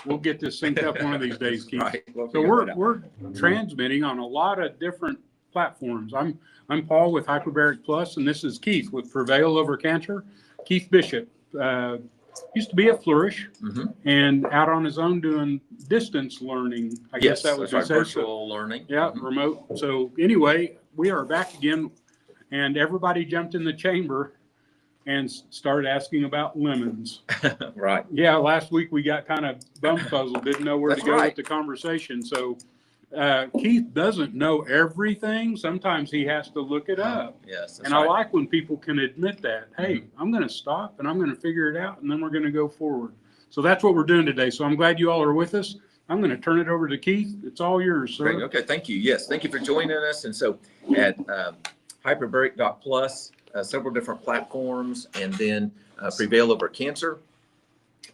We'll get this synced up one of these days, Keith. Right. So we're transmitting on a lot of different platforms. I'm Paul with Hyperbaric Plus, and this is Keith with Prevail Over Cancer. Keith Bishop used to be at Flourish, and out on his own doing distance learning. I guess that was right, virtual learning. Yeah, remote. So anyway, we are back again, and everybody jumped in the chamber and started asking about lemons. Right. Yeah, last week we got kind of bumfuzzled, didn't know where to go with the conversation. So Keith doesn't know everything. Sometimes he has to look it up. Yes. And I like when people can admit that. Hey, I'm going to stop and I'm going to figure it out, and then we're going to go forward. So that's what we're doing today. So I'm glad you all are with us. I'm going to turn it over to Keith. It's all yours, sir. Great. Okay, thank you. Yes, thank you for joining us. And so at hyperbaric.plus, several different platforms, and then Prevail Over Cancer.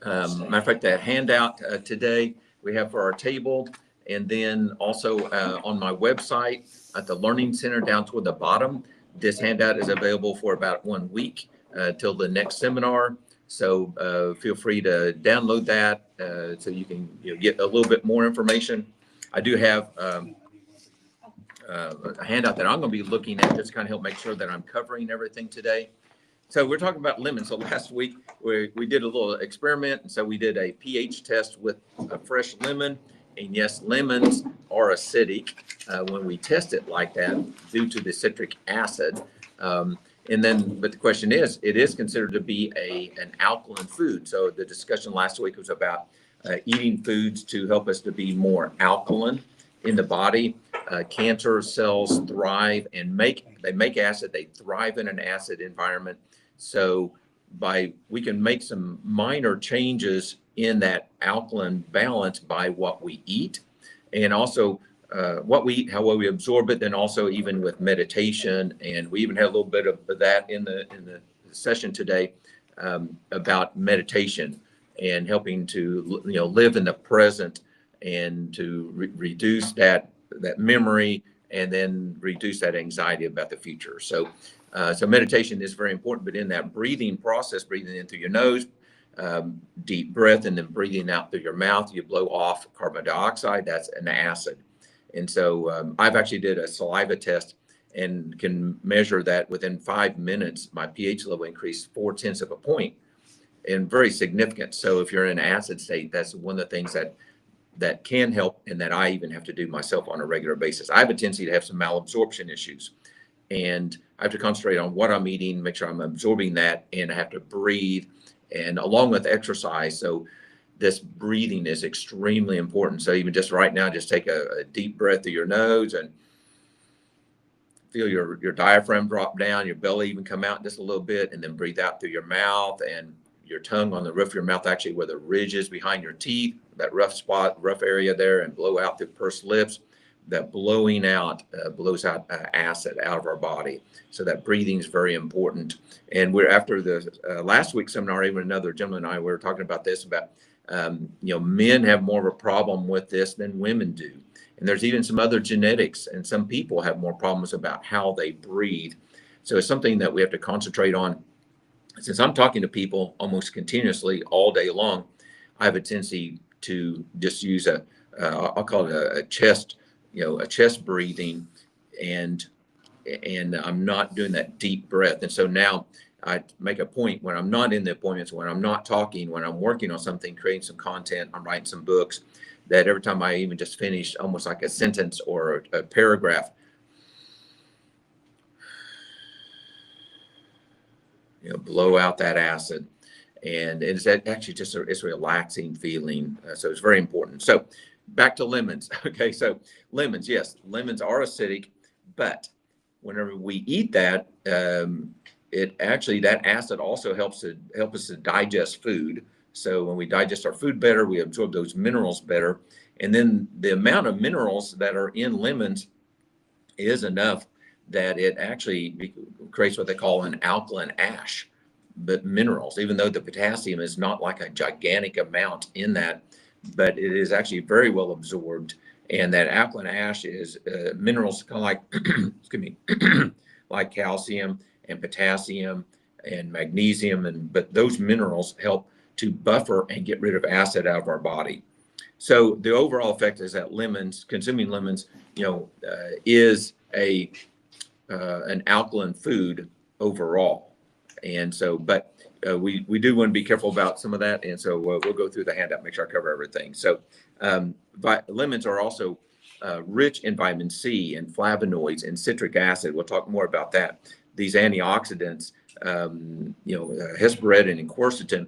Matter of fact, that handout today we have for our table, and then also on my website at the Learning Center down toward the bottom. This handout is available for about 1 week till the next seminar. So feel free to download that so you can get a little bit more information. I do have a handout that I'm going to be looking at just to kind of help make sure that I'm covering everything today. So we're talking about lemons. So last week we did a little experiment. And so we did a pH test with a fresh lemon. And yes, lemons are acidic when we test it like that due to the citric acid. But the question is, it is considered to be an alkaline food. So the discussion last week was about eating foods to help us to be more alkaline in the body. Cancer cells thrive and make acid. They thrive in an acid environment. So we can make some minor changes in that alkaline balance by what we eat, and also what we eat, how well we absorb it, and also even with meditation. And we even had a little bit of that in the session today about meditation and helping to live in the present and to reduce that memory, and then reduce that anxiety about the future. So meditation is very important, but in that breathing process, breathing in through your nose, deep breath, and then breathing out through your mouth, you blow off carbon dioxide. That's an acid. And so I've actually did a saliva test and can measure that within 5 minutes, my pH level increased 0.4 of a point, and very significant. So if you're in an acid state, that's one of the things that can help, and that I even have to do myself on a regular basis. I have a tendency to have some malabsorption issues, and I have to concentrate on what I'm eating, make sure I'm absorbing that, and I have to breathe, and along with exercise. So this breathing is extremely important. So even just right now, just take a deep breath through your nose and feel your diaphragm drop down, your belly even come out just a little bit, and then breathe out through your mouth, and your tongue on the roof of your mouth, actually where the ridge is behind your teeth, that rough area there, and blow out through pursed lips. That blowing out blows out acid out of our body. So that breathing is very important. And we're after the last week's seminar, even another gentleman and I, we were talking about this, about men have more of a problem with this than women do. And there's even some other genetics, and some people have more problems about how they breathe. So it's something that we have to concentrate on. Since I'm talking to people almost continuously all day long, I have a tendency to just use I'll call it a chest, a chest breathing, and I'm not doing that deep breath. And so now I make a point when I'm not in the appointments, when I'm not talking, when I'm working on something, creating some content, I'm writing some books, that every time I even just finish almost like a sentence or a paragraph, blow out that acid. And it's actually just it's a relaxing feeling. So it's very important. So back to lemons. Okay, so lemons, yes, lemons are acidic, but whenever we eat that, that acid also helps us to digest food. So when we digest our food better, we absorb those minerals better. And then the amount of minerals that are in lemons is enough that it actually creates what they call an alkaline ash. But minerals, even though the potassium is not like a gigantic amount in that, but it is actually very well absorbed. And that alkaline ash is minerals kind of like, excuse me, like calcium and potassium and magnesium. But those minerals help to buffer and get rid of acid out of our body. So the overall effect is that lemons, consuming lemons, is an alkaline food overall. And so, but we do want to be careful about some of that. And so we'll go through the handout, make sure I cover everything. So lemons are also rich in vitamin C and flavonoids and citric acid. We'll talk more about that. These antioxidants, hesperidin and quercetin.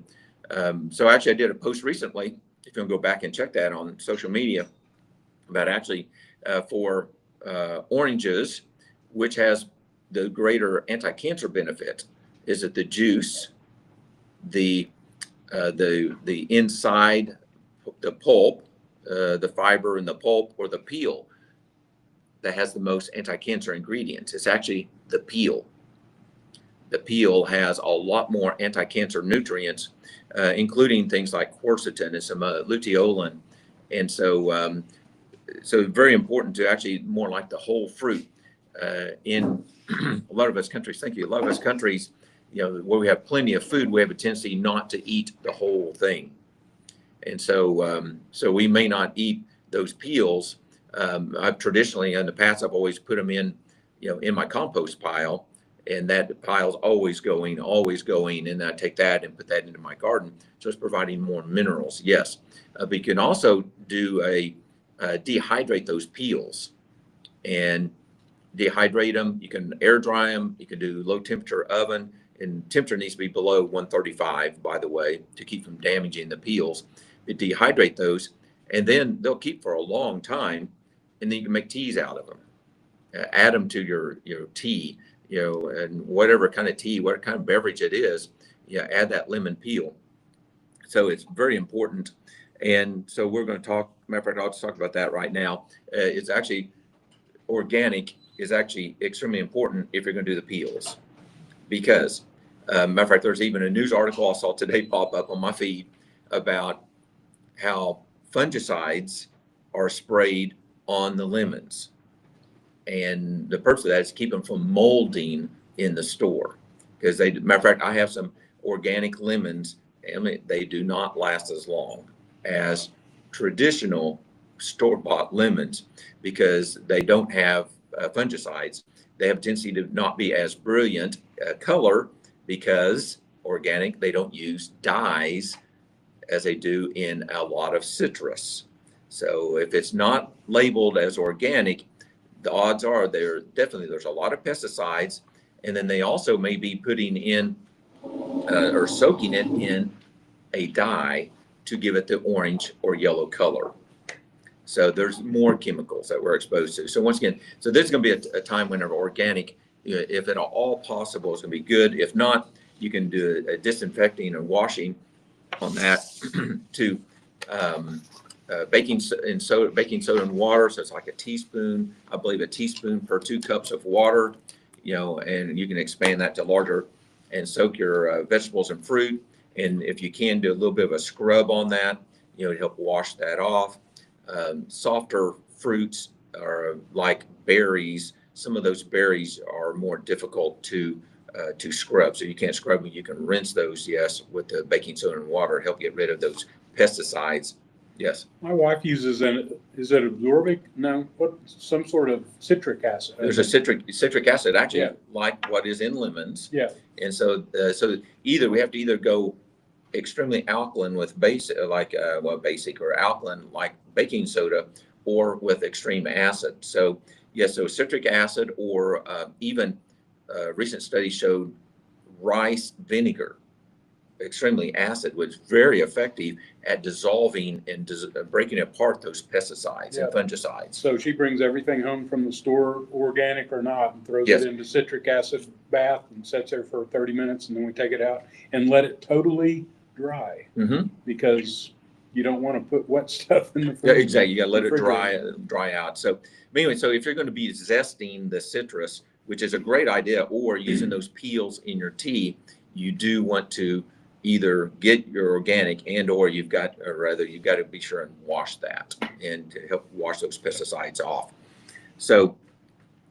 So actually I did a post recently, if you'll go back and check that on social media, about actually for oranges, which has the greater anti-cancer benefit. Is it the juice, the inside, the pulp, the fiber in the pulp, or the peel that has the most anti-cancer ingredients? It's actually the peel. The peel has a lot more anti-cancer nutrients, including things like quercetin and some luteolin. And so, so very important to actually more like the whole fruit. In a lot of us countries, thank you, a lot of us countries, where we have plenty of food, we have a tendency not to eat the whole thing. And so, so we may not eat those peels. I've traditionally, in the past, I've always put them in my compost pile, and that pile's always going, and I take that and put that into my garden. So it's providing more minerals, yes. But you can also do dehydrate those peels and dehydrate them. You can air dry them. You can do low temperature oven, and temperature needs to be below 135, by the way, to keep from damaging the peels. You dehydrate those, and then they'll keep for a long time, and then you can make teas out of them. Add them to your tea, and whatever kind of tea, what kind of beverage it is, add that lemon peel. So it's very important. And so we're going to talk, matter of fact, I'll just talk about that right now. It's actually organic is actually extremely important if you're going to do the peels, because matter of fact, there's even a news article I saw today pop up on my feed about how fungicides are sprayed on the lemons, and the purpose of that is to keep them from molding in the store, because matter of fact, I have some organic lemons, and they do not last as long as traditional store-bought lemons, because they don't have fungicides. They have a tendency to not be as brilliant color, because organic, they don't use dyes as they do in a lot of citrus. So if it's not labeled as organic, the odds are there's a lot of pesticides, and then they also may be putting in or soaking it in a dye to give it the orange or yellow color. So there's more chemicals that we're exposed to. So once again, so this is going to be a time whenever organic, if at all possible, is going to be good. If not, you can do a disinfecting and washing on that to baking soda and water. So it's like a teaspoon, I believe a teaspoon per 2 cups of water, and you can expand that to larger, and soak your vegetables and fruit. And if you can, do a little bit of a scrub on that, to help wash that off. Softer fruits are like berries. Some of those berries are more difficult to scrub, so you can't scrub them. You can rinse those, yes, with the baking soda and water, help get rid of those pesticides. Yes. My wife uses is it absorbic? No, some sort of citric acid. There's a citric acid actually, like what is in lemons. Yeah. And so so we have to either go extremely alkaline with basic or alkaline like baking soda, or with extreme acid. So yes, so citric acid, or even recent studies showed rice vinegar, extremely acid, was very effective at dissolving and breaking apart those pesticides and fungicides. So she brings everything home from the store, organic or not, and throws it into citric acid bath and sets there for 30 minutes, and then we take it out and let it totally dry, because you don't want to put wet stuff in the fridge. Yeah, exactly. You got to let it dry out. So anyway, so if you're going to be zesting the citrus, which is a great idea, or using those peels in your tea, you do want to either get your organic, and or you've got to be sure and wash that, and to help wash those pesticides off. So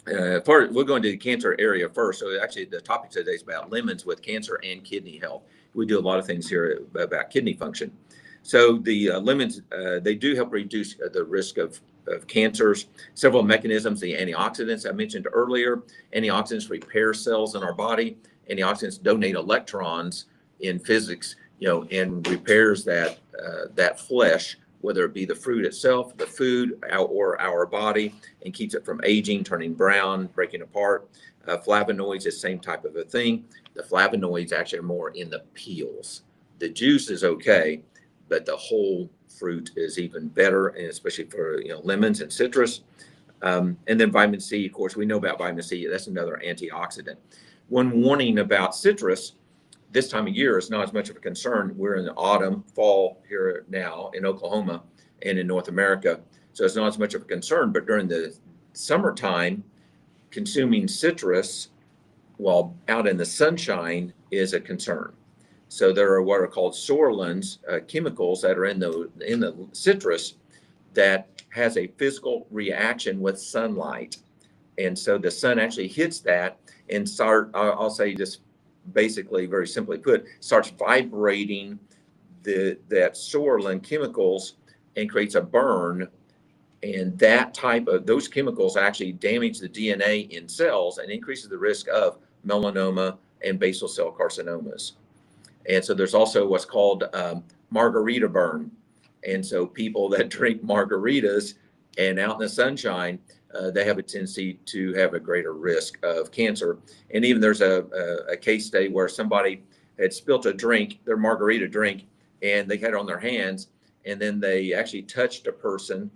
we're going to the cancer area first. So actually the topic today is about lemons with cancer and kidney health. We do a lot of things here about kidney function. So the lemons, they do help reduce the risk of cancers. Several mechanisms, the antioxidants I mentioned earlier. Antioxidants repair cells in our body. Antioxidants donate electrons in physics, and repairs that flesh, whether it be the fruit itself, the food, or our body, and keeps it from aging, turning brown, breaking apart. Flavonoids, the same type of a thing. The flavonoids actually are more in the peels. The juice is okay, but the whole fruit is even better, and especially for lemons and citrus. And then vitamin C, of course, we know about vitamin C. That's another antioxidant. One warning about citrus, this time of year is not as much of a concern. We're in the autumn, fall here now in Oklahoma and in North America, so it's not as much of a concern. But during the summertime, consuming citrus while out in the sunshine is a concern. So there are what are called psoralins, chemicals that are in the citrus that has a physical reaction with sunlight. And so the sun actually hits that and I'll say just basically, very simply put, starts vibrating that psoralin chemicals and creates a burn. And those chemicals actually damage the DNA in cells and increases the risk of melanoma and basal cell carcinomas. And so there's also what's called margarita burn. And so people that drink margaritas and out in the sunshine, they have a tendency to have a greater risk of cancer. And even there's a case study where somebody had spilt their margarita drink, and they had it on their hands, and then they actually touched a person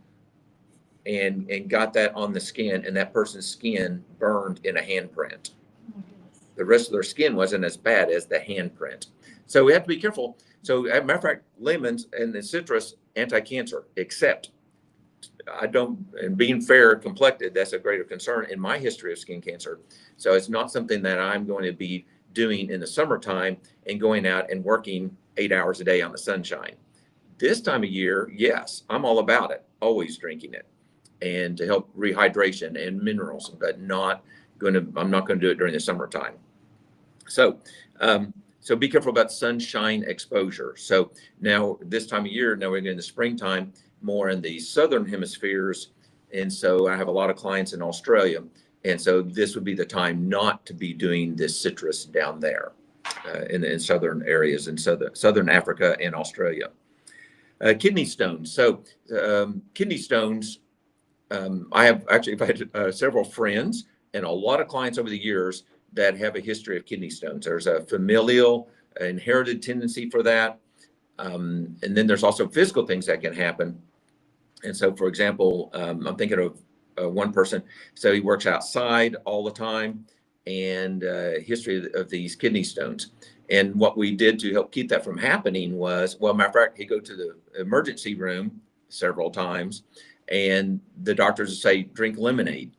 and got that on the skin, and that person's skin burned in a handprint. The rest of their skin wasn't as bad as the handprint. So we have to be careful. So as a matter of fact, lemons and the citrus, anti-cancer, except and being fair complected, that's a greater concern in my history of skin cancer. So it's not something that I'm going to be doing in the summertime and going out and working 8 hours a day on the sunshine. This time of year, yes, I'm all about it, always drinking it, and to help rehydration and minerals, but I'm not going to do it during the summertime. So be careful about sunshine exposure. So now this time of year, now we're in the springtime, more in the southern hemispheres. And so I have a lot of clients in Australia. And so this would be the time not to be doing this citrus down there in southern areas in southern Africa and Australia. Kidney stones. So kidney stones, I have had several friends and a lot of clients over the years that have a history of kidney stones. There's a familial inherited tendency for that. And then there's also physical things that can happen. And so, for example, I'm thinking of one person. So he works outside all the time, and history of these kidney stones. And what we did to help keep that from happening was, well, matter of fact, he'd go to the emergency room several times, and the doctors would say, drink lemonade.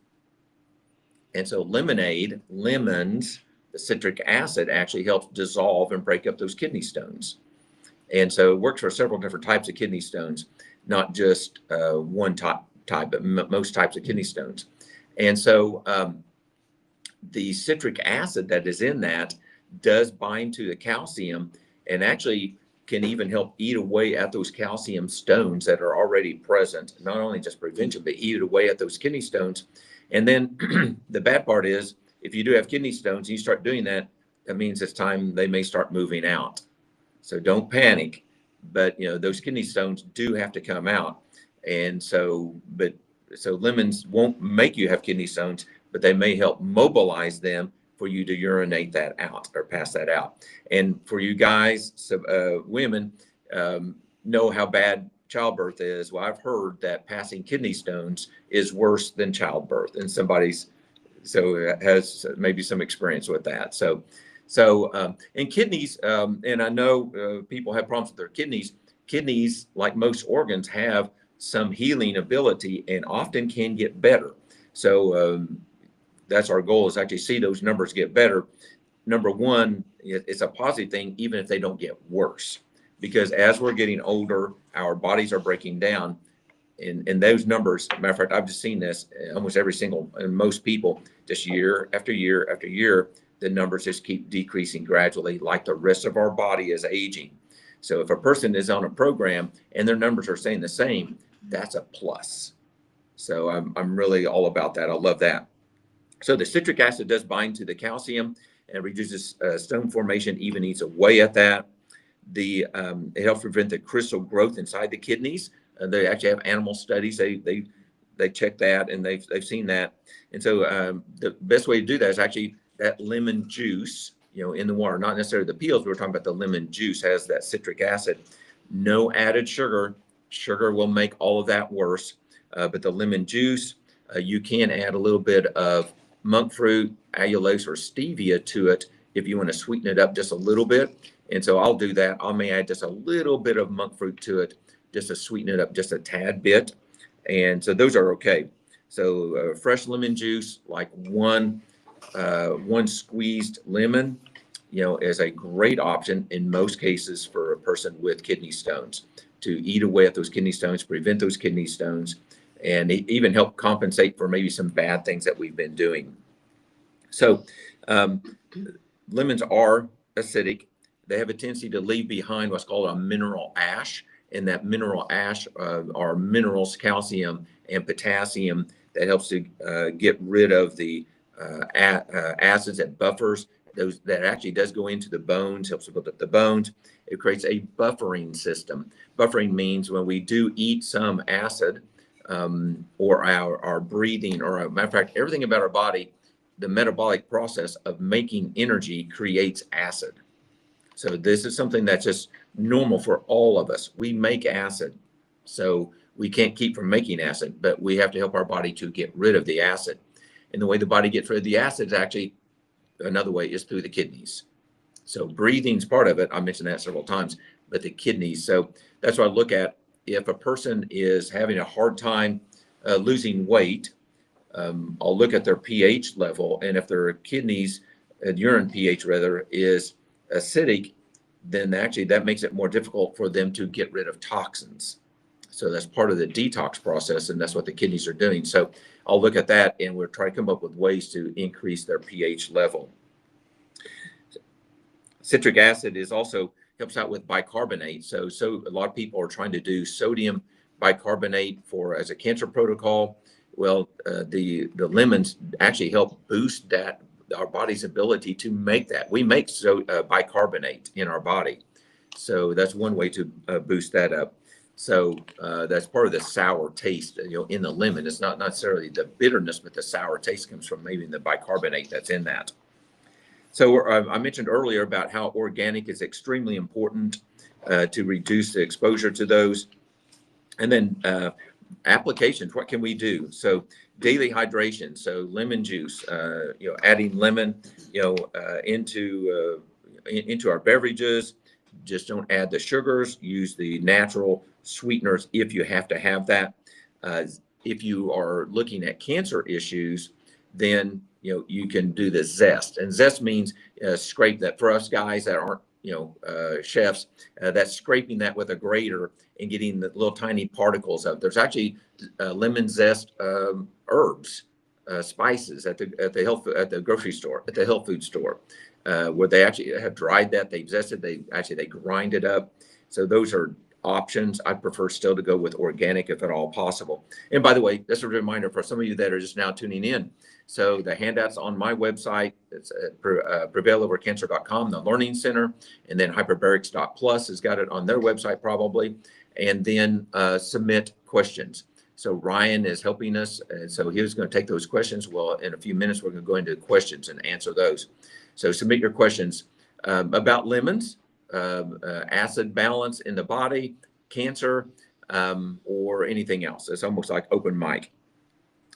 And so lemons, the citric acid actually helps dissolve and break up those kidney stones. And so it works for several different types of kidney stones, not just one type, but most types of kidney stones. And so the citric acid that is in that does bind to the calcium and actually can even help eat away at those calcium stones that are already present, not only just prevention, but eat away at those kidney stones. And then the bad part is, if you do have kidney stones and you start doing that, that means it's time they may start moving out. So don't panic, but those kidney stones do have to come out. And so lemons won't make you have kidney stones, but they may help mobilize them for you to urinate that out or pass that out. And for you guys, women, know how bad childbirth is. Well, I've heard that passing kidney stones is worse than childbirth, and has maybe some experience with that. So in kidneys, and I know people have problems with their kidneys. Kidneys, like most organs, have some healing ability and often can get better. So that's our goal, is actually see those numbers get better. Number one, it's a positive thing, even if they don't get worse, because as we're getting older, our bodies are breaking down. And those numbers, matter of fact, I've just seen this almost and most people, just year after year after year, the numbers just keep decreasing gradually, like the rest of our body is aging. So if a person is on a program and their numbers are staying the same, that's a plus. So I'm really all about that. I love that. So the citric acid does bind to the calcium and reduces stone formation, even eats away at that. It helps prevent the crystal growth inside the kidneys. They actually have animal studies. They check that, and they've seen that. And so the best way to do that is actually that lemon juice, in the water, not necessarily the peels. We're talking about the lemon juice has that citric acid. No added sugar. Sugar will make all of that worse. But the lemon juice, you can add a little bit of monk fruit, allulose, or stevia to it if you want to sweeten it up just a little bit. And so I'll do that. I may add just a little bit of monk fruit to it just to sweeten it up just a tad bit. And so those are okay. So fresh lemon juice, like one squeezed lemon, is a great option in most cases for a person with kidney stones to eat away at those kidney stones, prevent those kidney stones, and even help compensate for maybe some bad things that we've been doing. So lemons are acidic. They have a tendency to leave behind what's called a mineral ash. And that mineral ash are minerals, calcium and potassium, that helps to get rid of the acids that buffers. That actually does go into the bones, helps to build up the bones. It creates a buffering system. Buffering means when we do eat some acid, or our breathing, or a matter of fact, everything about our body, the metabolic process of making energy creates acid. So this is something that's just normal for all of us. We make acid, so we can't keep from making acid, but we have to help our body to get rid of the acid. And the way the body gets rid of the acid is actually, another way is through the kidneys. So breathing is part of it. I mentioned that several times, but the kidneys. So that's what I look at. If a person is having a hard time losing weight, I'll look at their pH level, and if their kidneys, urine pH rather, is acidic, then actually that makes it more difficult for them to get rid of toxins. So that's part of the detox process, and that's what the kidneys are doing. So I'll look at that, and we'll try to come up with ways to increase their pH level. Citric acid is also helps out with bicarbonate. So a lot of people are trying to do sodium bicarbonate as a cancer protocol. Well, the lemons actually help boost that, our body's ability to make that. We make bicarbonate in our body. So that's one way to boost that up. So that's part of the sour taste, in the lemon. It's not necessarily the bitterness, but the sour taste comes from maybe the bicarbonate that's in that. So I mentioned earlier about how organic is extremely important to reduce the exposure to those. And then applications, what can we do? So daily hydration, so lemon juice, adding lemon, into our beverages. Just don't add the sugars. Use the natural sweeteners if you have to have that. If you are looking at cancer issues, then you can do the zest, and zest means scrape that. For us guys that aren't chefs, that's scraping that with a grater and getting the little tiny particles of. There's actually lemon zest herbs, spices at the grocery store, at the health food store, where they actually have dried that, they've zested, they grind it up. So those are options. I prefer still to go with organic if at all possible. And by the way, that's a reminder for some of you that are just now tuning in. So the handouts on my website, it's at prevailovercancer.com, the Learning Center, and then hyperbarics.plus has got it on their website probably. And then submit questions. So Ryan is helping us, and so he was going to take those questions. Well, in a few minutes, we're going to go into questions and answer those. So submit your questions about lemons, acid balance in the body, cancer, or anything else. It's almost like open mic.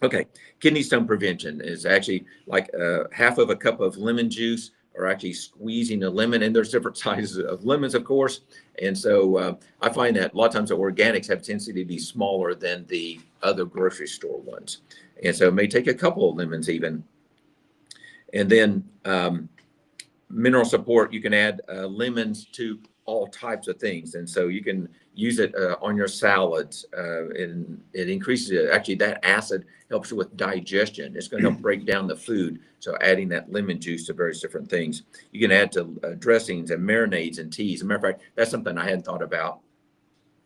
Okay, kidney stone prevention is actually like half of a cup of lemon juice, or actually squeezing a lemon, and there's different sizes of lemons, of course. And so I find that a lot of times the organics have a tendency to be smaller than the other grocery store ones. And so it may take a couple of lemons even. And then mineral support, you can add lemons to all types of things. And so you can use it on your salads, and it increases it. Actually, that acid helps with digestion. It's going to help break down the food. So adding that lemon juice to various different things. You can add to dressings and marinades and teas. As a matter of fact, that's something I hadn't thought about.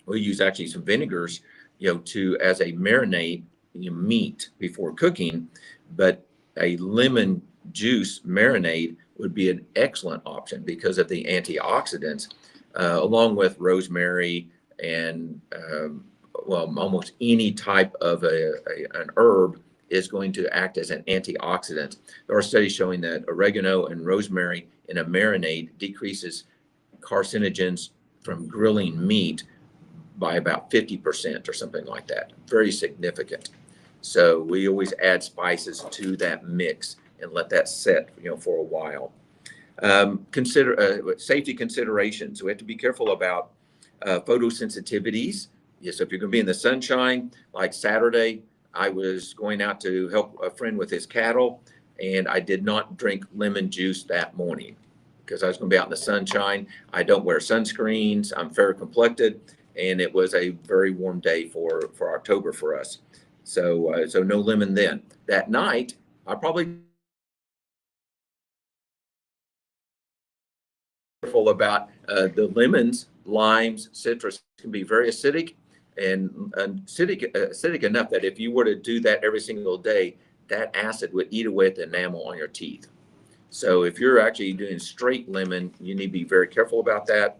We use actually some vinegars, to as a marinade meat before cooking, but a lemon juice marinade would be an excellent option because of the antioxidants, along with rosemary and almost any type of an herb is going to act as an antioxidant. There are studies showing that oregano and rosemary in a marinade decreases carcinogens from grilling meat by about 50% or something like that. Very significant. So we always add spices to that mix and let that set, for a while. Consider safety considerations. We have to be careful about photosensitivities. Yes, so if you're going to be in the sunshine, like Saturday, I was going out to help a friend with his cattle, and I did not drink lemon juice that morning because I was going to be out in the sunshine. I don't wear sunscreens. I'm fair complected, and it was a very warm day for October for us. So no lemon then. That night, I probably careful about the lemons, limes, citrus can be very acidic, and acidic enough that if you were to do that every single day, that acid would eat away at the enamel on your teeth. So if you're actually doing straight lemon, you need to be very careful about that.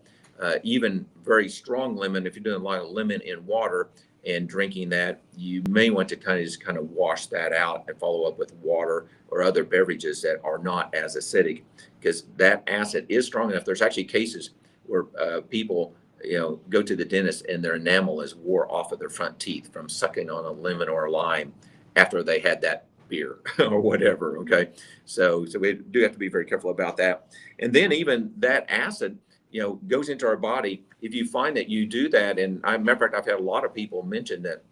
Even very strong lemon, if you're doing a lot of lemon in water and drinking that, you may want to kind of wash that out and follow up with water or other beverages that are not as acidic, because that acid is strong enough. There's actually cases where people go to the dentist and their enamel is wore off of their front teeth from sucking on a lemon or a lime after they had that beer or whatever. Okay, so we do have to be very careful about that. And then even that acid goes into our body. If you find that you do that, and I remember I've had a lot of people mention that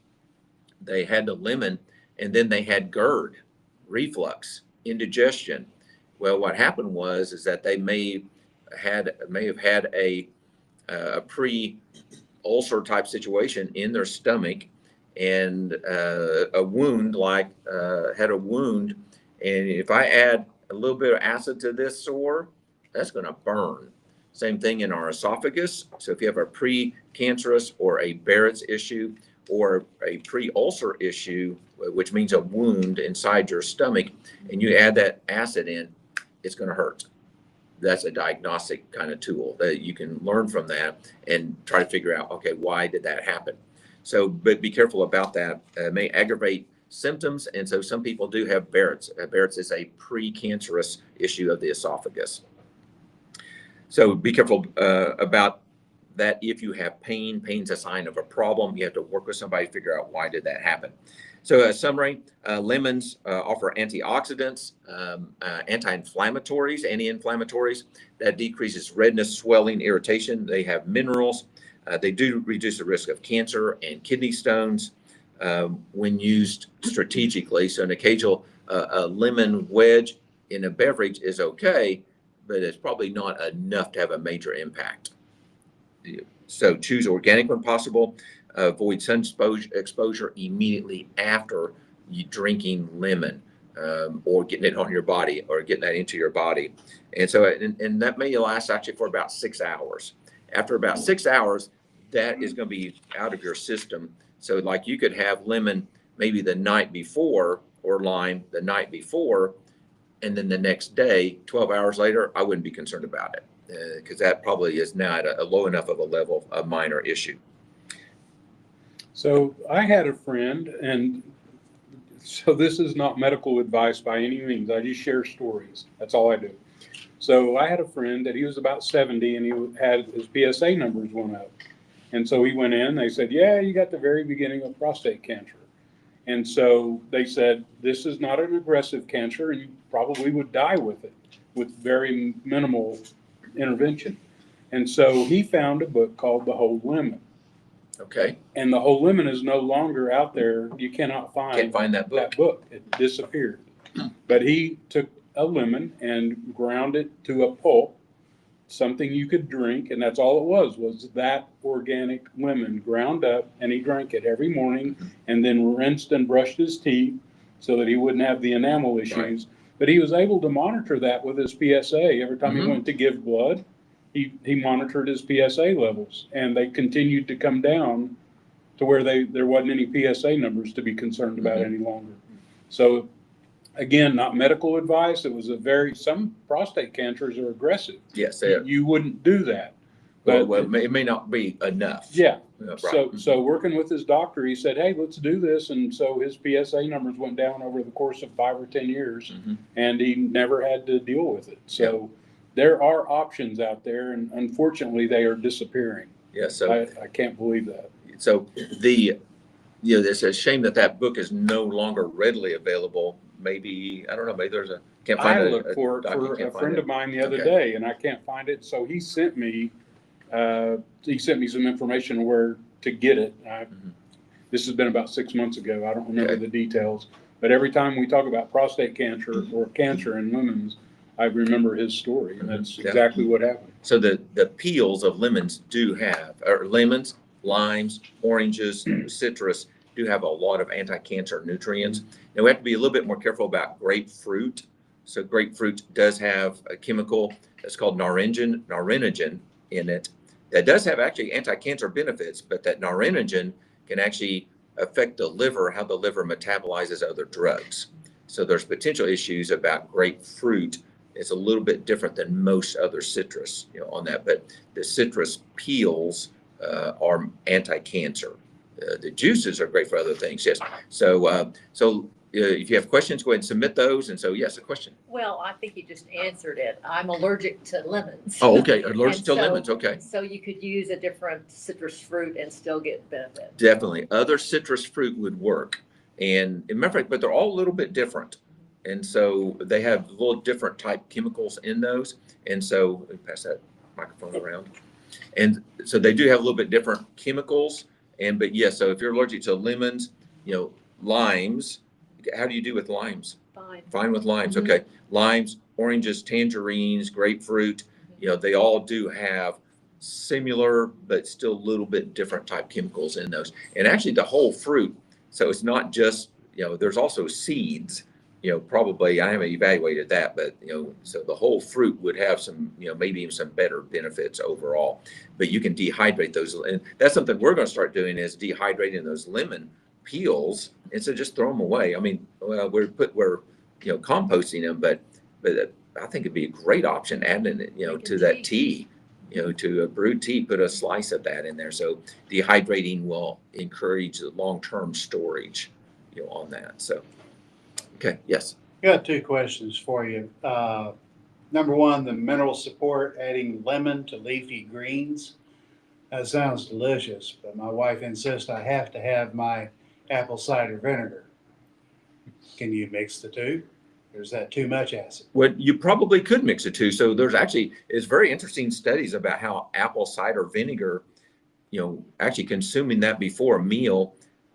they had the lemon and then they had GERD, reflux, indigestion. Well, what happened is that they may have had a pre-ulcer type situation in their stomach, and a wound, had a wound. And if I add a little bit of acid to this sore, that's going to burn. Same thing in our esophagus. So if you have a pre-cancerous or a Barrett's issue or a pre-ulcer issue, which means a wound inside your stomach, and you add that acid in, it's going to hurt. That's a diagnostic kind of tool that you can learn from that and try to figure out, okay, why did that happen? So, but be careful about that. It may aggravate symptoms. And so some people do have Barrett's. Barrett's is a pre-cancerous issue of the esophagus. So be careful about that. If you have pain's a sign of a problem. You have to work with somebody to figure out why did that happen. So a summary, lemons offer antioxidants, anti-inflammatories that decreases redness, swelling, irritation. They have minerals. They do reduce the risk of cancer and kidney stones when used strategically. So an occasional lemon wedge in a beverage is okay, but it's probably not enough to have a major impact. So choose organic when possible. Avoid sun exposure immediately after you drinking lemon, or getting it on your body or getting that into your body. And so, and that may last actually for about 6 hours. After about 6 hours, that is going to be out of your system. So like you could have lemon maybe the night before, or lime the night before, and then the next day, 12 hours later, I wouldn't be concerned about it, because that probably is not a low enough of a level of minor issue. So I had a friend, and so this is not medical advice by any means. I just share stories. That's all I do. So I had a friend that he was about 70, and he had his PSA numbers went up. And so he went in, they said, yeah, you got the very beginning of prostate cancer. And so they said, this is not an aggressive cancer, and you probably would die with it with very minimal intervention. And so he found a book called The Whole Lemon. Okay. And The Whole Lemon is no longer out there. You cannot find that book. It disappeared. But he took a lemon and ground it to a pulp, something you could drink, and that's all it was that organic lemon ground up, and he drank it every morning and then rinsed and brushed his teeth so that he wouldn't have the enamel issues. Right. But he was able to monitor that with his PSA. Every time he went to give blood, he monitored his PSA levels, and they continued to come down to where there wasn't any PSA numbers to be concerned about any longer. So again, not medical advice. It was some prostate cancers are aggressive. Yes, they are. You wouldn't do that. But Well, it may not be enough. yeah. Right. So working with his doctor, he said, hey, let's do this. And so his PSA numbers went down over the course of 5 or 10 years, and he never had to deal with it. So there are options out there, and unfortunately they are disappearing. Yeah. So I can't believe that. So it's a shame that book is no longer readily available. Maybe, I don't know, maybe there's can't find I it. looked for it for a friend of mine the other day, and I can't find it. So he sent me some information where to get it. This has been about 6 months ago. I don't remember the details, but every time we talk about prostate cancer or cancer in women's, I remember his story, and that's exactly what happened. So the peels of lemons lemons, limes, oranges, citrus do have a lot of anti-cancer nutrients. Now we have to be a little bit more careful about grapefruit. So grapefruit does have a chemical that's called narinogen in it that does have actually anti-cancer benefits, but that narinogen can actually affect the liver, how the liver metabolizes other drugs. So there's potential issues about grapefruit. It's a little bit different than most other citrus, on that. But the citrus peels are anti-cancer. The juices are great for other things. Yes. So if you have questions, go ahead and submit those. And so, yes, a question. Well, I think you just answered it. I'm allergic to lemons. Oh, okay. Allergic to lemons. Okay. So you could use a different citrus fruit and still get benefit. Definitely. Other citrus fruit would work. And remember, but they're all a little bit different. And so they have little different type chemicals in those. And so, pass that microphone around. And so they do have a little bit different chemicals. But yes, so if you're allergic to lemons, limes, how do you do with limes? Fine with limes. Okay. Limes, oranges, tangerines, grapefruit, they all do have similar, but still a little bit different type chemicals in those. And actually the whole fruit. So it's not just, there's also seeds, probably, I haven't evaluated that, but, so the whole fruit would have some, maybe even some better benefits overall, but you can dehydrate those. And that's something we're going to start doing, is dehydrating those lemon peels instead of just throw them away. I mean, well, we're composting them, but I think it'd be a great option adding it, to that tea, to a brewed tea, put a slice of that in there. So dehydrating will encourage the long-term storage, on that. So, okay. Yes. I got 2 questions for you. Number one, the mineral support, adding lemon to leafy greens. That sounds delicious, but my wife insists I have to have my apple cider vinegar. Can you mix the two? Or is that too much acid? Well, you probably could mix the two. So it's very interesting studies about how apple cider vinegar, actually consuming that before a meal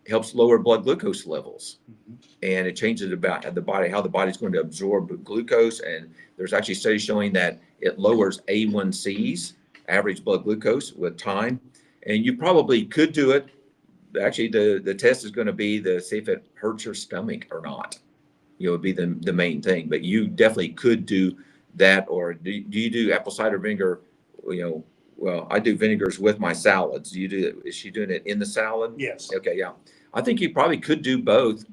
helps lower blood glucose levels. And it changes about how the body's going to absorb glucose. And there's actually studies showing that it lowers A1Cs, average blood glucose, with time. And you probably could do it. Actually, the test is going to be to see if it hurts your stomach or not. Would be the main thing. But you definitely could do that. Or do you do apple cider vinegar? Well, I do vinegars with my salads. Do you do it? Is she doing it in the salad? Yes. Okay, yeah. I think you probably could do both.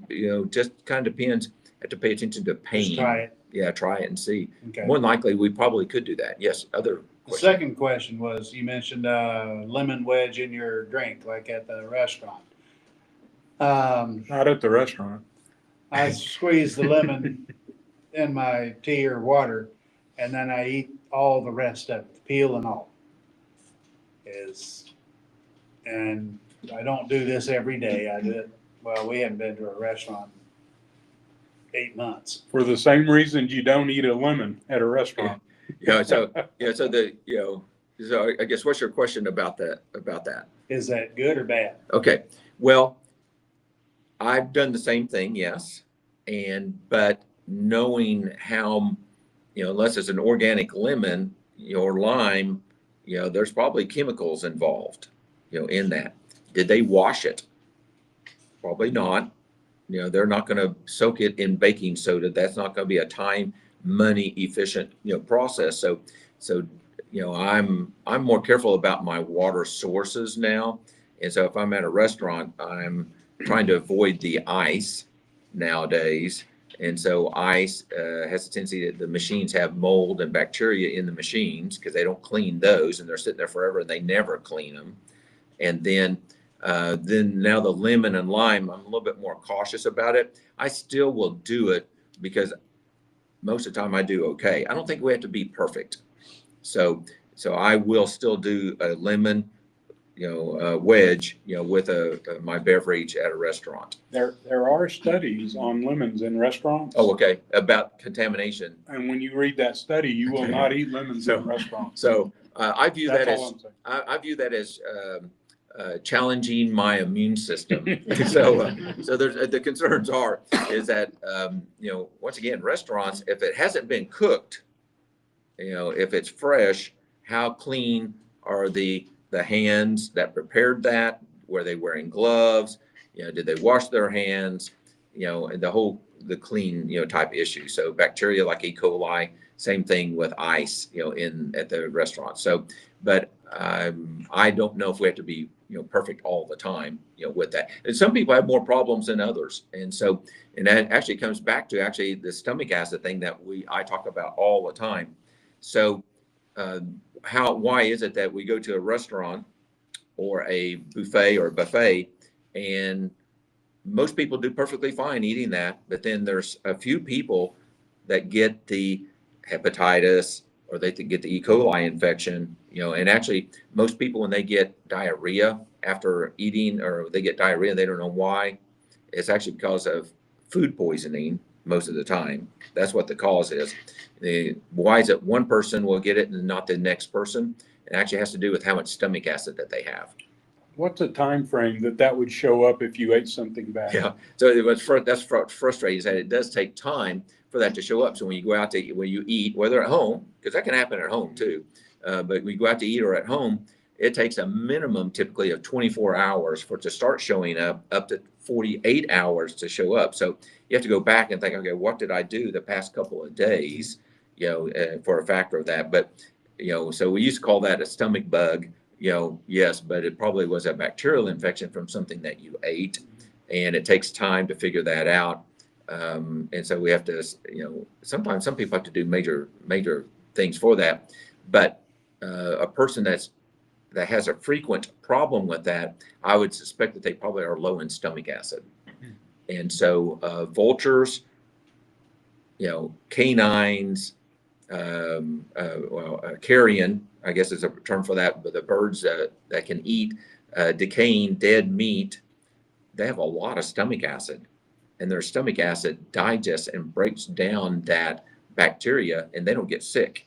Just kind of depends. Have to pay attention to pain. Just try it. Yeah, try it and see. Okay. More than likely, we probably could do that. Yes. Other The question? second question was, you mentioned lemon wedge in your drink, like at the restaurant. Not at the restaurant. I squeeze the lemon in my tea or water, and then I eat all the rest of it, the peel and all. And I don't do this every day. I do it, well, we haven't been to a restaurant in 8 months. For the same reason you don't eat a lemon at a restaurant. So I guess what's your question about that? Is that good or bad? Okay. Well, I've done the same thing, yes. But knowing how, unless it's an organic lemon, your lime, there's probably chemicals involved, in that. Did they wash it? Probably not. They're not going to soak it in baking soda. That's not going to be a time, money efficient, process. So, I'm more careful about my water sources now. And so if I'm at a restaurant, I'm trying to avoid the ice nowadays. And so ice has a tendency that the machines have mold and bacteria in the machines because they don't clean those, and they're sitting there forever and they never clean them. And then now the lemon and lime, I'm a little bit more cautious about it. I still will do it because most of the time I do okay. I don't think we have to be perfect. So I will still do a lemon, wedge, with my beverage at a restaurant. There are studies on lemons in restaurants. Oh, okay. About contamination. And when you read that study, you will not eat lemons in restaurants. So I view That's that as all I'm saying. I view that as challenging my immune system. So there's the concerns is that once again, restaurants, if it hasn't been cooked, if it's fresh, how clean are the hands that prepared that? Were they wearing gloves? Did they wash their hands? And the clean type issue. So bacteria like E. coli, same thing with ice, at the restaurant. So, but I don't know if we have to be perfect all the time, with that. And some people have more problems than others. And so, and that actually comes back to the stomach acid thing that I talk about all the time. So why is it that we go to a restaurant or a buffet and most people do perfectly fine eating that, but then there's a few people that get the hepatitis or they get the E. coli infection, and actually most people, when they get diarrhea after eating, or they get diarrhea, they don't know why. It's actually because of food poisoning most of the time. That's what the cause is. Why is it one person will get it and not the next person? It actually has to do with how much stomach acid that they have. What's a time frame that would show up if you ate something bad? Yeah. So that's frustrating, is that it does take time for that to show up. So when you go out when you eat, whether at home, because that can happen at home too, but when you go out to eat or at home, it takes a minimum typically of 24 hours for it to start showing up to 48 hours to show up. So you have to go back and think, okay, what did I do the past couple of days, for a factor of that. But, so we used to call that a stomach bug, yes, but it probably was a bacterial infection from something that you ate, and it takes time to figure that out. And so we have to, sometimes some people have to do major things for that. But a person that has a frequent problem with that, I would suspect that they probably are low in stomach acid. And so vultures, canines, carrion, I guess is a term for that, but the birds that can eat decaying dead meat, they have a lot of stomach acid, and their stomach acid digests and breaks down that bacteria, and they don't get sick,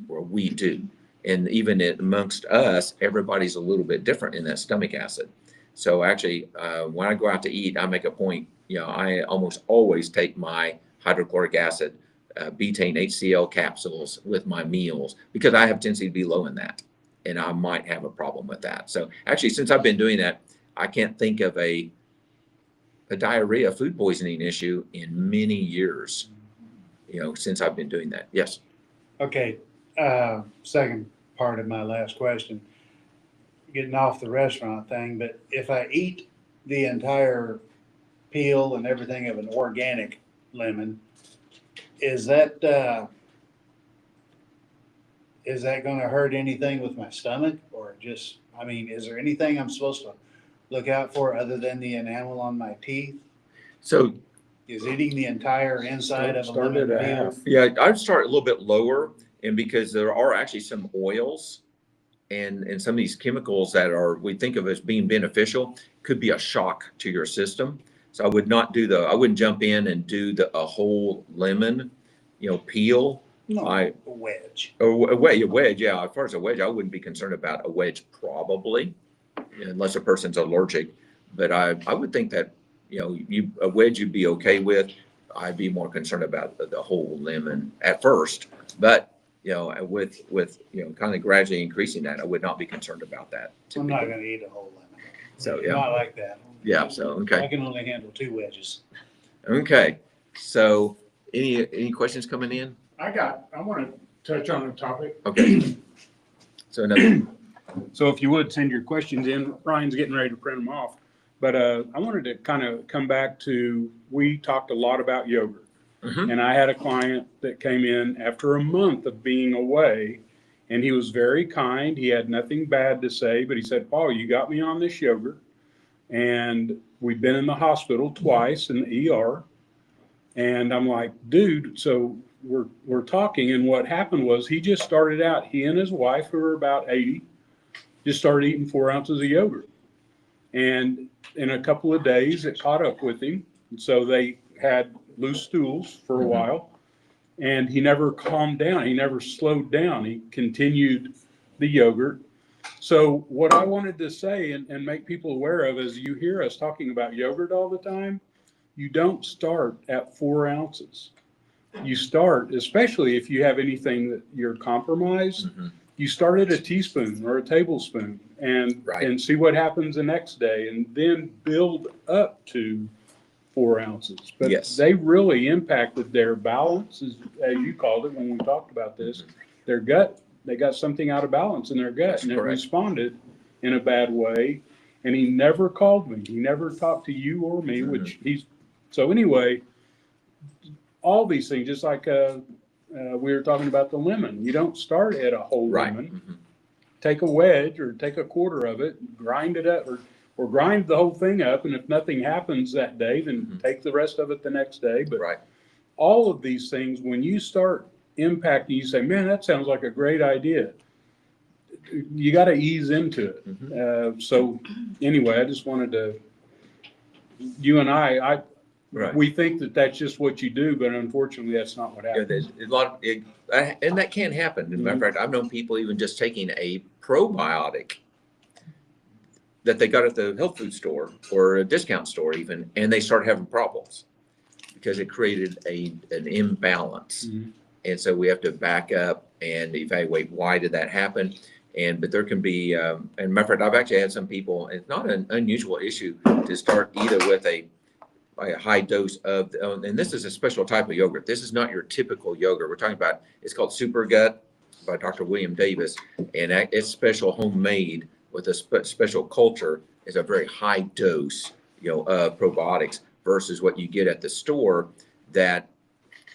or we do. And even amongst us, everybody's a little bit different in that stomach acid. So actually, when I go out to eat, I make a point, I almost always take my hydrochloric acid, betaine HCl capsules with my meals, because I have a tendency to be low in that, and I might have a problem with that. So actually, since I've been doing that, I can't think of a diarrhea, food poisoning issue in many years, since I've been doing that. Yes. Okay, second part of my last question, getting off the restaurant thing, but if I eat the entire peel and everything of an organic lemon, is that going to hurt anything with my stomach, or just, is there anything I'm supposed to look out for other than the enamel on my teeth? So is eating the entire inside of a lemon peel? Yeah, I'd start a little bit lower, and because there are actually some oils and some of these chemicals that we think of as being beneficial could be a shock to your system. So I wouldn't jump in and do a whole lemon, peel. No, a wedge. A wedge, yeah. As far as a wedge, I wouldn't be concerned about a wedge probably, unless a person's allergic. But I would think that, a wedge you'd be okay with. I'd be more concerned about the whole lemon at first. But with kind of gradually increasing that, I would not be concerned about that. I'm not gonna eat a whole lemon. So, yeah. Not like that. Yeah. So, okay. I can only handle 2 wedges. Okay. So any questions coming in? I want to touch on a topic. Okay. So another, So if you would send your questions in, Ryan's getting ready to print them off. But I wanted to kind of come back to, we talked a lot about yogurt. Mhm. And I had a client that came in after a month of being away, and he was very kind. He had nothing bad to say, but he said, Paul, you got me on this yogurt. And we've been in the hospital twice in the ER. And I'm like, dude, so we're talking. And what happened was he just started out, he and his wife, who were about 80, just started eating 4 ounces of yogurt. And in a couple of days, it caught up with him. And so they had loose stools for a while. And he never calmed down. He never slowed down. He continued the yogurt. So what I wanted to say and make people aware of is, you hear us talking about yogurt all the time. You don't start at 4 ounces. You start, especially if you have anything that you're compromised, you start at a teaspoon or a tablespoon and see what happens the next day, and then build up to 4 ounces. But Yes. they really impacted their balance, as you called it when we talked about this. Their gut, they got something out of balance in their gut. That's and correct. it responded in a bad way. And he never called me. He never talked to you or me, which so anyway, all these things, just like we were talking about the lemon. You don't start at a whole lemon. Take a wedge or take a quarter of it, grind it up, or grind the whole thing up. And if nothing happens that day, then take the rest of it the next day. But all of these things, when you start impacting, you say, man, that sounds like a great idea. You got to ease into it. So anyway, I just wanted to, you and I, we think that that's just what you do, but unfortunately that's not what Yeah, happens. there's a lot of, and that can happen. As a matter of fact, I've known people even just taking a probiotic that they got at the health food store or a discount store even, and they start having problems because it created an imbalance. And so we have to back up and evaluate, why did that happen? But there can be, and matter of fact, I've actually had some people, it's not an unusual issue to start either with a high dose of, and this is a special type of yogurt. This is not your typical yogurt. We're talking about, it's called Super Gut by Dr. William Davis, and it's special homemade with a special culture. Is a very high dose, of probiotics versus what you get at the store that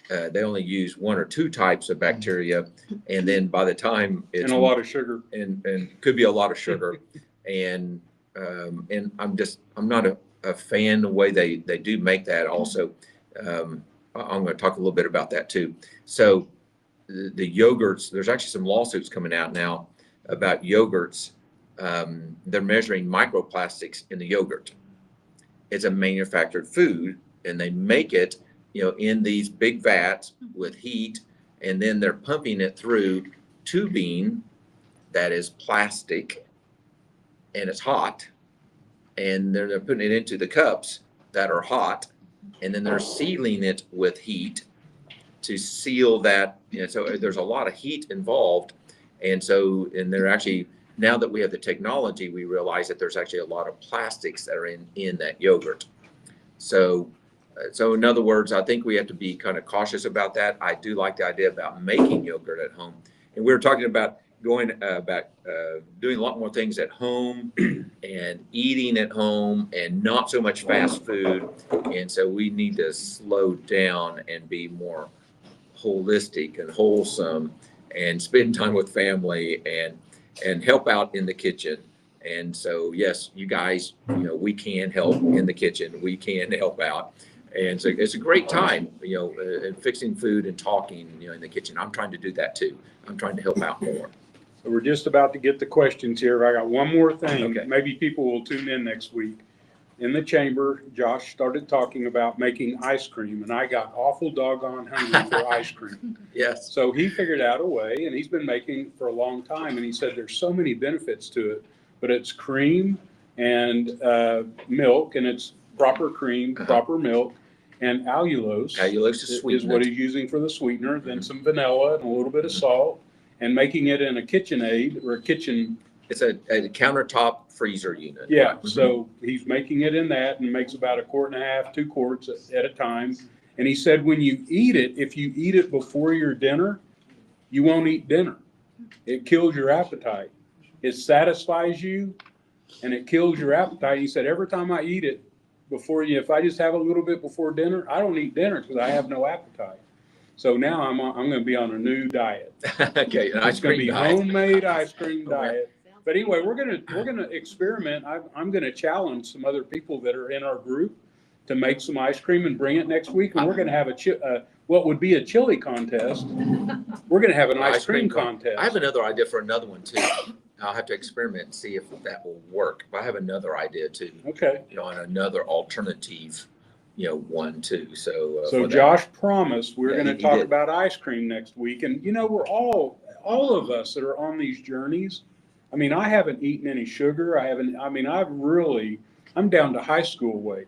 they only use 1 or 2 types of bacteria, and then by the time it's And a lot of sugar. and could be a lot of sugar, and I'm not a fan the way they do make that. Also, I'm going to talk a little bit about that too. So the yogurts, there's actually some lawsuits coming out now about yogurts. They're measuring microplastics in the yogurt. It's a manufactured food, and they make it, in these big vats with heat, and then they're pumping it through tubing that is plastic, and it's hot, and they're putting it into the cups that are hot, and then they're sealing it with heat to seal that. So there's a lot of heat involved, and they're actually, now that we have the technology, we realize that there's actually a lot of plastics that are in that yogurt. So in other words, I think we have to be kind of cautious about that. I do like the idea about making yogurt at home, and we were talking about doing a lot more things at home and eating at home and not so much fast food. And so we need to slow down and be more holistic and wholesome and spend time with family and help out in the kitchen. And so, yes, you guys, we can help in the kitchen. We can help out. And so it's a great time, fixing food and talking, in the kitchen. I'm trying to do that too. I'm trying to help out more. So we're just about to get the questions here. I got one more thing. Okay. Maybe people will tune in next week. In the chamber, Josh started talking about making ice cream, and I got awful doggone hungry for ice cream. Yes. So he figured out a way, and he's been making for a long time, and he said there's so many benefits to it, but it's cream and milk, and it's proper cream, proper milk, and allulose. Allulose is sweetener. Is what he's using for the sweetener, then some vanilla and a little bit of salt. and making it in a KitchenAid or a kitchen. It's a countertop freezer unit. Yeah, Mhm. so he's making it in that and makes about 1.5 quart, 2 quarts at a time. And he said when you eat it, if you eat it before your dinner, you won't eat dinner. It kills your appetite. It satisfies you and it kills your appetite. He said every time I eat it if I just have a little bit before dinner, I don't eat dinner because I have no appetite. So now I'm going to be on a new diet. Okay, an ice It's going to cream be diet. homemade ice cream Okay. diet. But anyway, we're gonna experiment. I'm gonna challenge some other people that are in our group to make some ice cream and bring it next week. And we're gonna have what would be a chili contest. We're gonna have an ice cream contest. I have another idea for another one too. I'll have to experiment and see if that will work. But I have another idea too. Okay. On another alternative, one too. So So for that. Josh promised we're Yeah, gonna he talk did. about ice cream next week. And we're all of us that are on these journeys. I mean, I haven't eaten any sugar. I'm down to high school weight.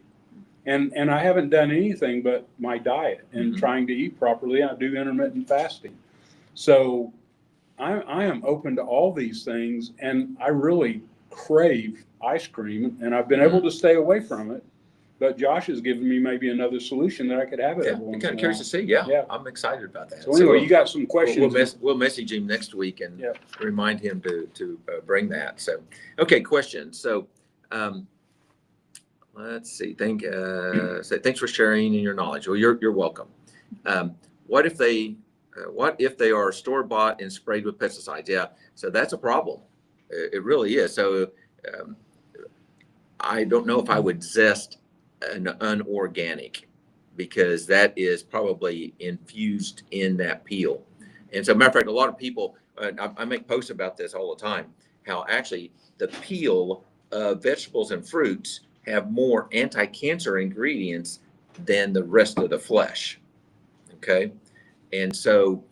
And I haven't done anything but my diet and Mhm. trying to eat properly. I do intermittent fasting. So I am open to all these things, and I really crave ice cream, and I've been able to stay away from it. But Josh has given me maybe another solution that I could have it Yeah, every I'm once kind in of a curious to while. see. Yeah, Yeah. I'm excited about that. So anyway, you got some questions? We'll message him next week and Yep. remind him to bring that. So, okay, question. So, let's see. Thanks for sharing your knowledge. Well, you're welcome. What if they are store bought and sprayed with pesticides? Yeah, so that's a problem. It really is. So, I don't know if I would zest an unorganic, because that is probably infused in that peel. And so, matter of fact, a lot of people, I make posts about this all the time, how actually the peel of vegetables and fruits have more anti-cancer ingredients than the rest of the flesh. Okay. And so,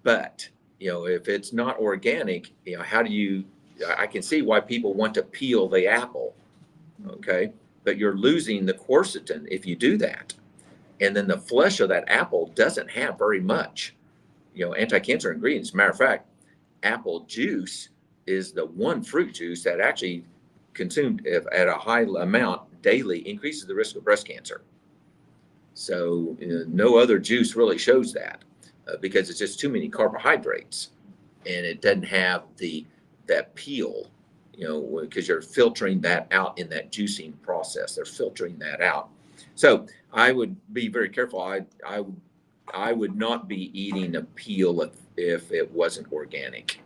but, if it's not organic, I can see why people want to peel the apple. Okay. But you're losing the quercetin if you do that. And then the flesh of that apple doesn't have very much, anti-cancer ingredients. Matter of fact, apple juice is the one fruit juice that actually consumed at a high amount daily increases the risk of breast cancer. So no other juice really shows that because it's just too many carbohydrates, and it doesn't have that peel, because you're filtering that out in that juicing process. They're filtering that out. So I would be very careful. I would not be eating a peel if it wasn't organic.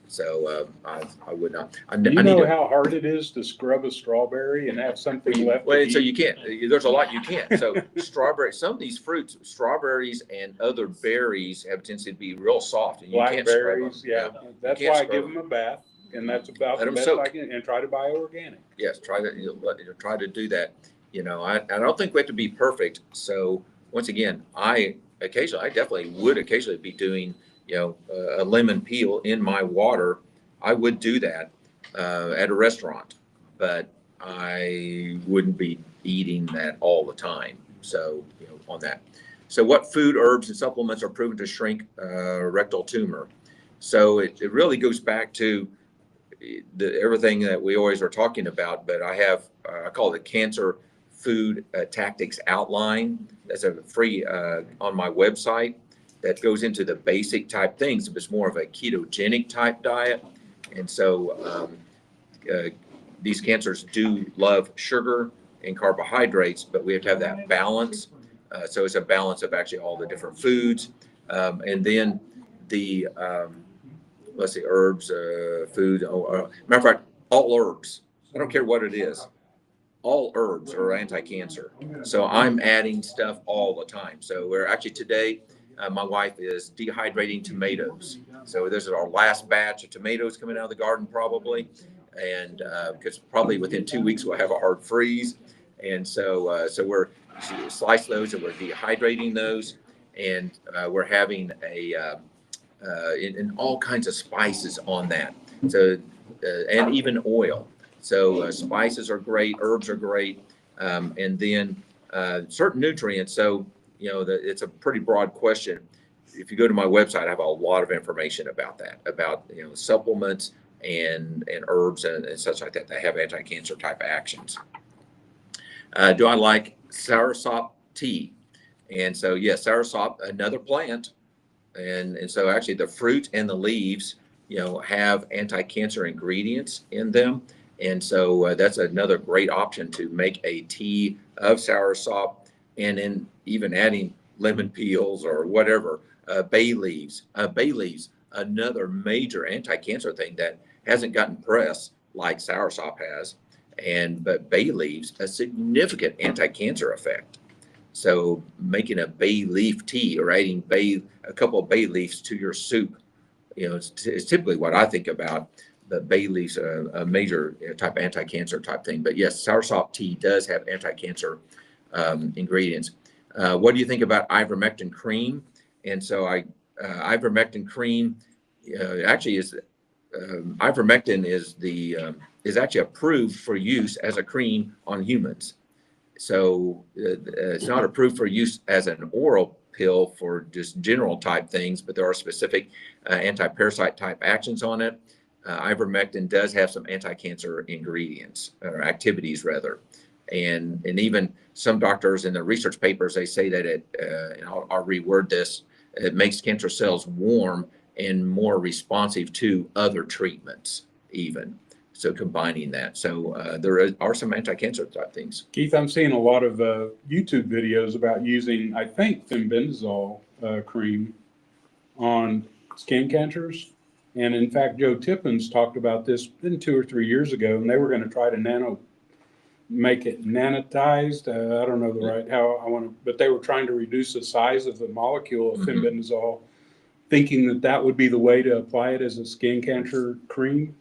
So I would not. Do you know how hard it is to scrub a strawberry and have something left? Well, to so eat? you can't. There's a lot you can't. So strawberry, some of these fruits, strawberries and other berries have a tendency to be real soft, and you can't scrub them. Blackberries, yeah. That's can't why I scrub give them. them a bath, and that's about Let the them best soak. I can. And try to buy organic. Yes, try to do that. I don't think we have to be perfect. So once again, I definitely would occasionally be doing, a lemon peel in my water. I would do that at a restaurant, but I wouldn't be eating that all the time. So, on that. So what food, herbs, and supplements are proven to shrink rectal tumor? So it really goes back to everything that we always are talking about, but I call it Cancer Food Tactics Outline. That's a free on my website that goes into the basic type things. If it's more of a ketogenic type diet. And so these cancers do love sugar and carbohydrates, but we have to have that balance. So it's a balance of actually all the different foods. And then the, let's see, herbs, food. Matter of fact, all herbs. I don't care what it is. All herbs are anti-cancer. So I'm adding stuff all the time. So we're actually today, my wife is dehydrating tomatoes. So this is our last batch of tomatoes coming out of the garden probably. And because probably within 2 weeks we'll have a hard freeze. And so we're slice those and we're dehydrating those. And we're having in all kinds of spices on that. So, and even oil. So spices are great, herbs are great. And then certain nutrients. So, it's a pretty broad question. if you go to my website, I have a lot of information about that, about, you know, supplements and herbs and such like that that have anti-cancer type actions. Do I like soursop tea? And so, yes, soursop, another plant. And so actually the fruit and the leaves, you know, have anti-cancer ingredients in them. And so that's another great option to make a tea of soursop, and then even adding lemon peels or whatever, bay leaves. Bay leaves, another major anti-cancer thing that hasn't gotten press like soursop has. But bay leaves, a significant anti-cancer effect. So making a bay leaf tea or adding a couple of bay leaves to your soup, you know, it's typically what I think about. The bay leaves, a major type anti-cancer type thing. But yes, soursop tea does have anti-cancer ingredients. What do you think about ivermectin cream? And so ivermectin cream actually is ivermectin is actually approved for use as a cream on humans. So it's not approved for use as an oral pill for just general type things, but there are specific anti-parasite type actions on it. Ivermectin does have some anti-cancer ingredients or activities rather. And even some doctors in the research papers, they say that and I'll reword this, it makes cancer cells warm and more responsive to other treatments even. So combining that. So there are some anti-cancer type things. Keith, I'm seeing a lot of YouTube videos about using, I think, fenbendazole cream on skin cancers. And in fact, Joe Tippins talked about this 2 or 3 years ago, and they were going to try to make it nanotized. I don't know but they were trying to reduce the size of the molecule of fenbendazole, thinking that would be the way to apply it as a skin cancer cream.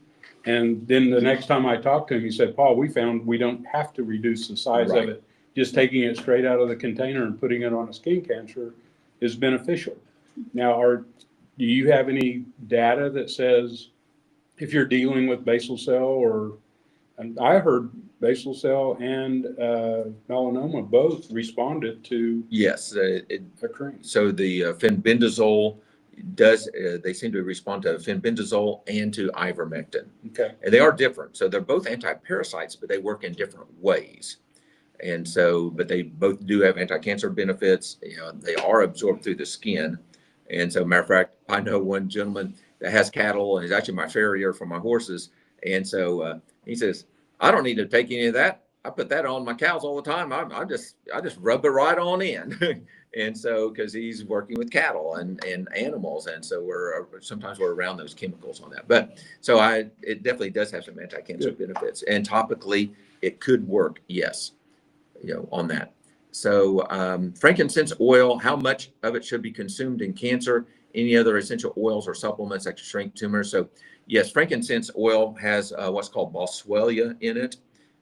And then the next time I talked to him, he said, Paul, we found we don't have to reduce the size of it. Just taking it straight out of the container and putting it on a skin cancer is beneficial. Now, do you have any data that says if you're dealing with basal cell and I heard basal cell and melanoma both responded to a cream. So the fenbendazole they seem to respond to fenbendazole and to ivermectin. Okay. And they are different. So they're both anti-parasites, but they work in different ways. And so, but they both do have anti-cancer benefits. You know, they are absorbed through the skin. And so, matter of fact, I know one gentleman that has cattle and he's actually my farrier for my horses. And so he says, I don't need to take any of that. I put that on my cows all the time. I just rub it right on in. And so, because he's working with cattle and animals, and so sometimes we're around those chemicals on that. But so it definitely does have some anti-cancer benefits, and topically it could work, yes, you know, on that. So frankincense oil, how much of it should be consumed in cancer? Any other essential oils or supplements that can shrink tumors? So yes, frankincense oil has what's called boswellia in it,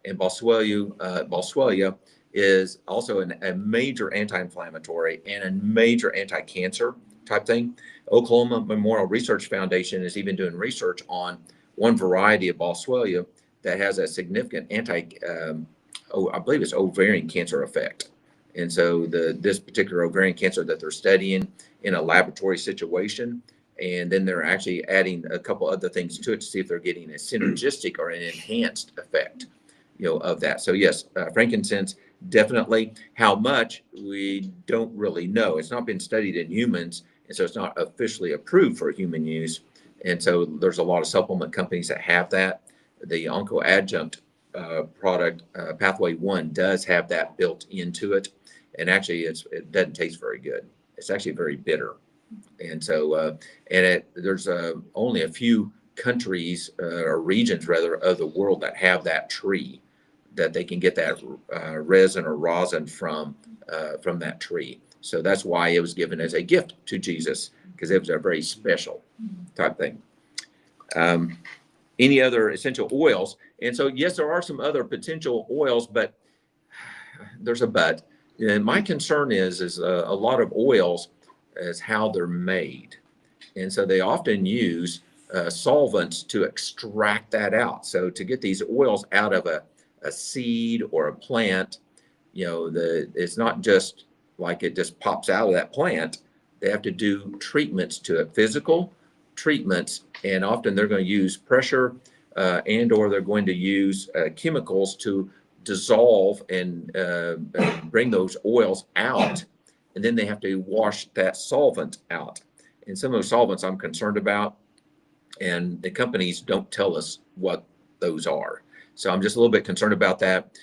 and boswellia is also a major anti-inflammatory and a major anti-cancer type thing. Oklahoma Memorial Research Foundation is even doing research on one variety of boswellia that has a significant I believe it's ovarian cancer effect. And so this particular ovarian cancer that they're studying in a laboratory situation, and then they're actually adding a couple other things to it to see if they're getting a synergistic or an enhanced effect, you know, of that. So yes, frankincense, definitely. How much, we don't really know. It's not been studied in humans, and so it's not officially approved for human use. And so there's a lot of supplement companies that have that. The oncoadjunct product, Pathway 1, does have that built into it. And actually, it doesn't taste very good. It's actually very bitter. And so, there's only a few countries or regions, rather, of the world that have that tree, that they can get that resin or rosin from that tree. So that's why it was given as a gift to Jesus, because it was a very special type thing. Any other essential oils? And so, yes, there are some other potential oils, but there's a but. And my concern is a lot of oils is how they're made. And so they often use solvents to extract that out. So to get these oils out of a seed or a plant, you know, it's not just like it just pops out of that plant. they have to do treatments to it, physical treatments, and often they're going to use pressure and or they're going to use chemicals to dissolve and bring those oils out, and then they have to wash that solvent out. And some of those solvents I'm concerned about, and the companies don't tell us what those are. So I'm just a little bit concerned about that.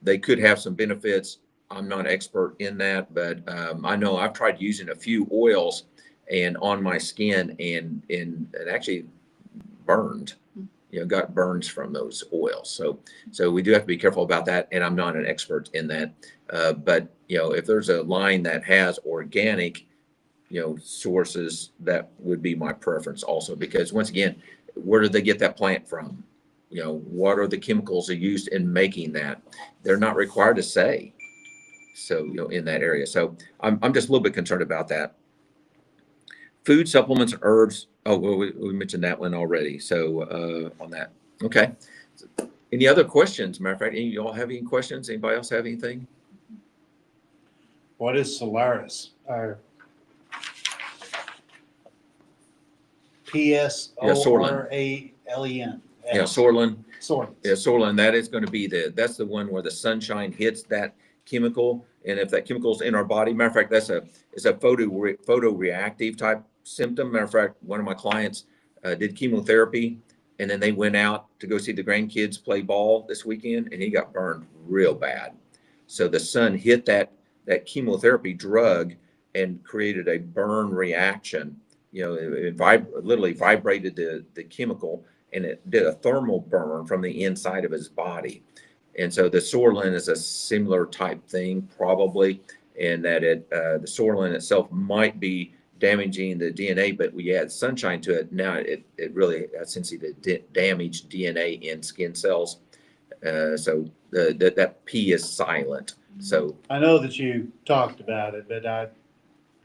They could have some benefits. I'm not an expert in that, but I know I've tried using a few oils and on my skin and actually burned, got burns from those oils. So we do have to be careful about that. And I'm not an expert in that. But, if there's a line that has organic, sources, that would be my preference also, because once again, where did they get that plant from? What are the chemicals they used in making that? They're not required to say. So, in that area. So I'm just a little bit concerned about that. Food supplements, herbs. Oh, well, we mentioned that one already. So on that. Okay. Any other questions? Matter of fact, any of y'all have any questions? Anybody else have anything? What is Solaris? Or P-S-O-R-A-L-E-N. Yeah, Sorlin. Sorlin. Yeah, Sorlin. That is going to be that's the one where the sunshine hits that chemical, and if that chemical is in our body, matter of fact, it's a photoreactive type symptom. Matter of fact, one of my clients did chemotherapy, and then they went out to go see the grandkids play ball this weekend, and he got burned real bad. So the sun hit that chemotherapy drug and created a burn reaction. It literally vibrated the chemical, and it did a thermal burn from the inside of his body. And so the Sorlin is a similar type thing, probably, in that the Sorlin itself might be damaging the DNA, but we add sunshine to it. Now it really has tendency to damage DNA in skin cells. So that P is silent. So I know that you talked about it, but I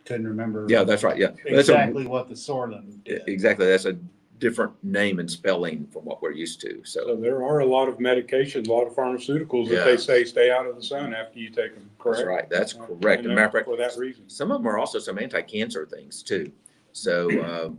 couldn't remember. Yeah, that's right. Yeah, exactly what the Sorlin did. Exactly. That's a different name and spelling from what we're used to. So there are a lot of medications, a lot of pharmaceuticals that they say stay out of the sun after you take them. Correct? That's right. That's correct. And matter of fact, for that reason, some of them are also some anti-cancer things too. So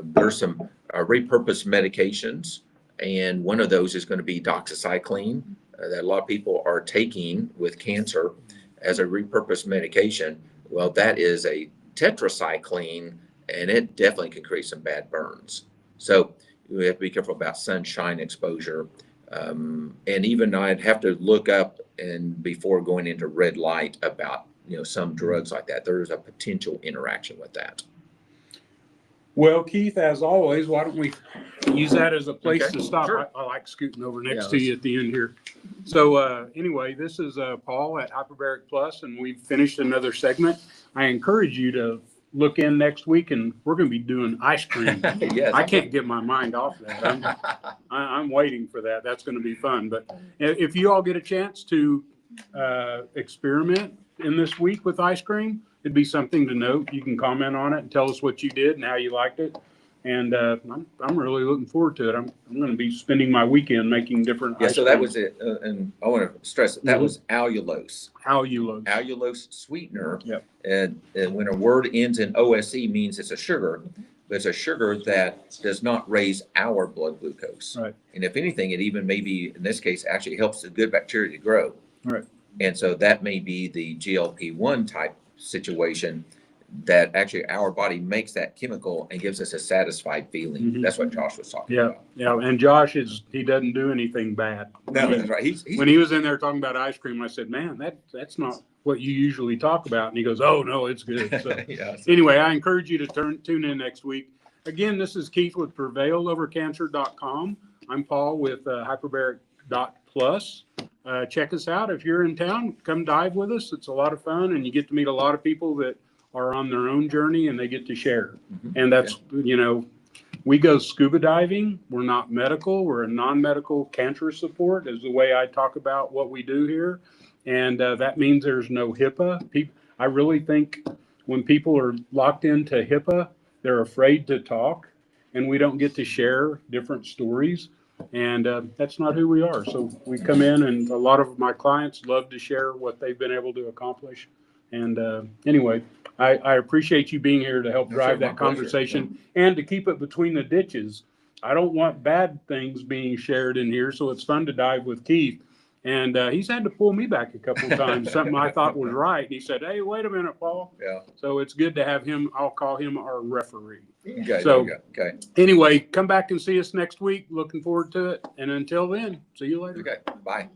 there's some repurposed medications, and one of those is going to be doxycycline that a lot of people are taking with cancer as a repurposed medication. Well, that is a tetracycline, and it definitely can create some bad burns. So we have to be careful about sunshine exposure. And even I'd have to look up and before going into red light about, some drugs like that. There is a potential interaction with that. well, Keith, as always, why don't we use that as a place Okay, to stop? sure. I like scooting over next Yeah, to you at the end here. So anyway, this is Paul at Hyperbaric Plus, and we've finished another segment. I encourage you to look in next week, and we're going to be doing ice cream. Yes. I can't get my mind off that. I'm waiting for that. That's going to be fun. But if you all get a chance to experiment in this week with ice cream, it'd be something to note. You can comment on it and tell us what you did and how you liked it. And I'm really looking forward to it. I'm going to be spending my weekend making different Yeah, ice so that creams. was it. And I want to stress that was allulose. Allulose. Allulose sweetener. Yep. And when a word ends in OSE means it's a sugar, but it's a sugar that does not raise our blood glucose. Right. And if anything, it even maybe, in this case, actually helps the good bacteria to grow. Right. And so that may be the GLP-1 type situation that actually our body makes that chemical and gives us a satisfied feeling. Mhm. That's what Josh was talking Yeah. about. Yeah. And Josh he doesn't do anything bad. No, that's right. He's When he was in there talking about ice cream, I said, man, that's not what you usually talk about. And he goes, oh, no, it's good. So yeah, anyway, I encourage you to tune in next week. Again, this is Keith with PrevailOverCancer.com. I'm Paul with Hyperbaric.plus. Check us out. If you're in town, come dive with us. It's a lot of fun, and you get to meet a lot of people that are on their own journey, and they get to share. Mhm. And that's, we go scuba diving. We're not medical. We're a non-medical cancer support is the way I talk about what we do here. And that means there's no HIPAA. I really think when people are locked into HIPAA, they're afraid to talk, and we don't get to share different stories. And that's not who we are. So we come in, and a lot of my clients love to share what they've been able to accomplish. And anyway, I appreciate you being here to help No, drive sure, my that pleasure. conversation and to keep it between the ditches. I don't want bad things being shared in here, so it's fun to dive with Keith. And he's had to pull me back a couple of times, something I thought was right. And he said, hey, wait a minute, Paul. Yeah. So it's good to have him. I'll call him our referee. Okay. So- Okay. Anyway, come back and see us next week. Looking forward to it. And until then, see you later. Okay. Bye.